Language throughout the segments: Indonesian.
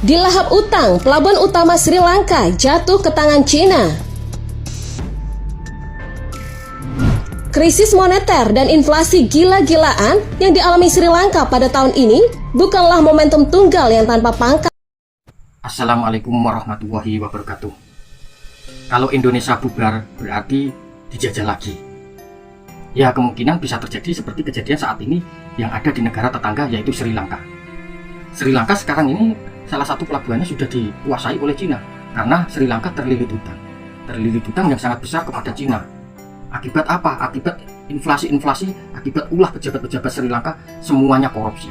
Di lahap utang, pelabuhan utama Sri Lanka jatuh ke tangan Cina. Krisis moneter dan inflasi gila-gilaan yang dialami Sri Lanka pada tahun ini bukanlah momentum tunggal yang tanpa pangkal. Assalamualaikum warahmatullahi wabarakatuh. Kalau Indonesia bubar berarti dijajah lagi. Ya, kemungkinan bisa terjadi seperti kejadian saat ini yang ada di negara tetangga, yaitu Sri Lanka. Sri Lanka sekarang ini salah satu pelabuhannya sudah dikuasai oleh Cina karena Sri Lanka terlilit hutang yang sangat besar kepada Cina. Akibat apa? Akibat inflasi, akibat ulah pejabat-pejabat Sri Lanka semuanya korupsi.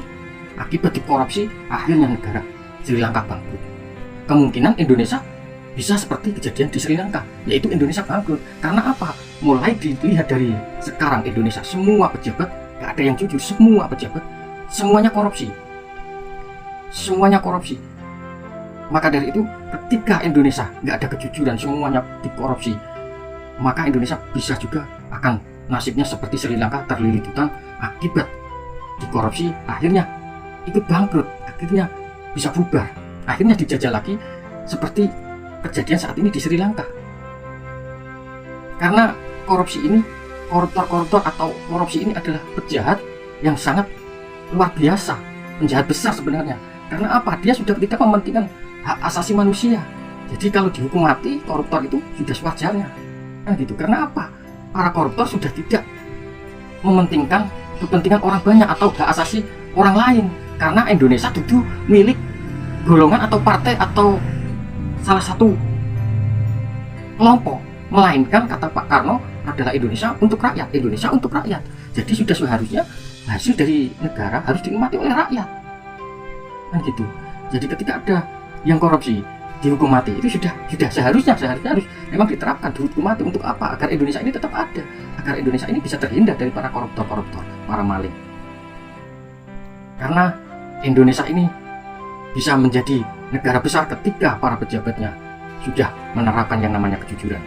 Akibat dikorupsi, akhirnya negara Sri Lanka bangkrut. Kemungkinan Indonesia bisa seperti kejadian di Sri Lanka, yaitu Indonesia bangkrut. Karena apa? Mulai dilihat dari sekarang Indonesia, semua pejabat gak ada yang jujur, semua pejabat semuanya korupsi. Maka dari itu, ketika Indonesia gak ada kejujuran, semuanya dikorupsi, maka Indonesia bisa juga akan nasibnya seperti Sri Lanka, terlilit hutang akibat dikorupsi, akhirnya ikut bangkrut, akhirnya bisa bubar, akhirnya dijajah lagi seperti kejadian saat ini di Sri Lanka. Karena korupsi ini, koruptor atau korupsi ini adalah penjahat yang sangat luar biasa, penjahat besar sebenarnya. Karena apa? Dia sudah tidak mementingkan hak asasi manusia. Jadi kalau dihukum mati, koruptor itu sudah sewajarnya. Nah gitu. Karena apa? Para koruptor sudah tidak mementingkan kepentingan orang banyak atau hak asasi orang lain. Karena Indonesia itu milik golongan atau partai atau salah satu kelompok. Melainkan kata Pak Karno adalah Indonesia untuk rakyat. Indonesia untuk rakyat. Jadi sudah seharusnya hasil dari negara harus dinikmati oleh rakyat. Kan gitu. Jadi ketika ada yang korupsi dihukum mati, itu sudah seharusnya harus memang diterapkan dihukum mati. Untuk apa? Agar Indonesia ini tetap ada, agar Indonesia ini bisa terhindar dari para koruptor, para maling. Karena Indonesia ini bisa menjadi negara besar ketika para pejabatnya sudah menerapkan yang namanya kejujuran,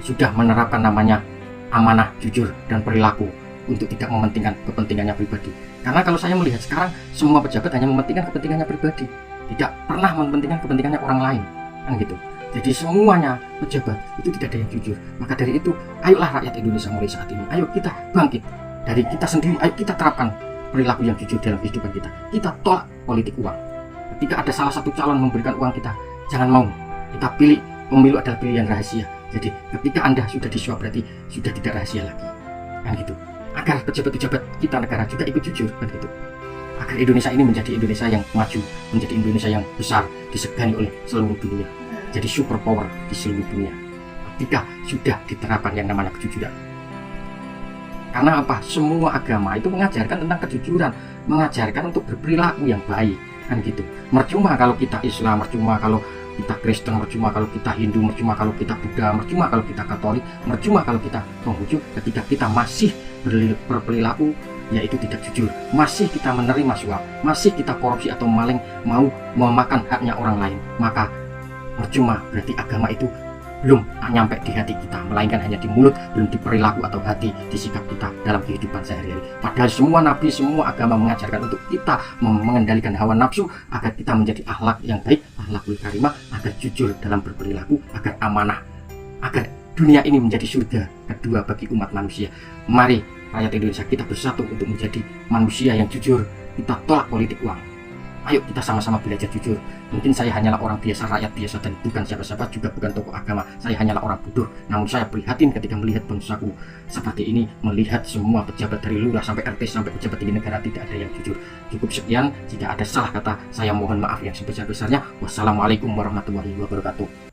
sudah menerapkan namanya amanah, jujur, dan perilaku untuk tidak mementingkan kepentingannya pribadi. Karena kalau saya melihat sekarang semua pejabat hanya mementingkan kepentingannya pribadi, tidak pernah mementingkan kepentingannya orang lain, kan gitu. Jadi semuanya pejabat itu tidak ada yang jujur. Maka dari itu, ayolah rakyat Indonesia mulai saat ini, ayo kita bangkit dari kita sendiri, ayo kita terapkan perilaku yang jujur dalam kehidupan kita. Kita tolak politik uang. Ketika ada salah satu calon memberikan uang kita, jangan mau. Kita pilih, pemilu adalah pilihan rahasia. Jadi ketika Anda sudah disuap berarti sudah tidak rahasia lagi, kan gitu. Agar pejabat-pejabat kita negara juga ikut jujur, kan gitu. Agar Indonesia ini menjadi Indonesia yang maju, menjadi Indonesia yang besar, disegani oleh seluruh dunia, jadi super power di seluruh dunia. Ketika sudah diterapkan yang namanya kejujuran. Karena apa? Semua agama itu mengajarkan tentang kejujuran, mengajarkan untuk berperilaku yang baik, kan gitu. Percuma kalau kita Islam, percuma kalau kita Kristen, percuma kalau kita Hindu, percuma kalau kita Buddha, percuma kalau kita Katolik, percuma kalau kita Konghucu, ketika kita masih berperilaku yaitu tidak jujur, masih kita menerima suap, masih kita korupsi atau maling, mau memakan haknya orang lain, maka percuma, berarti agama itu belum nyampe di hati kita, melainkan hanya di mulut, belum di perilaku atau hati, di sikap kita dalam kehidupan sehari-hari. Padahal semua nabi, semua agama mengajarkan untuk kita mengendalikan hawa nafsu agar kita menjadi akhlak yang baik, akhlakul karimah, agar jujur dalam berperilaku, agar amanah, agar dunia ini menjadi surga kedua bagi umat manusia. Mari rakyat Indonesia kita bersatu untuk menjadi manusia yang jujur. Kita tolak politik uang. Ayo kita sama-sama belajar jujur. Mungkin saya hanyalah orang biasa, rakyat biasa, dan bukan siapa-siapa, juga bukan tokoh agama. Saya hanyalah orang bodoh. Namun saya prihatin ketika melihat bangsaku seperti ini, melihat semua pejabat dari lurah sampai RT sampai pejabat tinggi negara tidak ada yang jujur. Cukup sekian. Jika ada salah kata, saya mohon maaf yang sebesar-besarnya. Wassalamualaikum warahmatullahi wabarakatuh.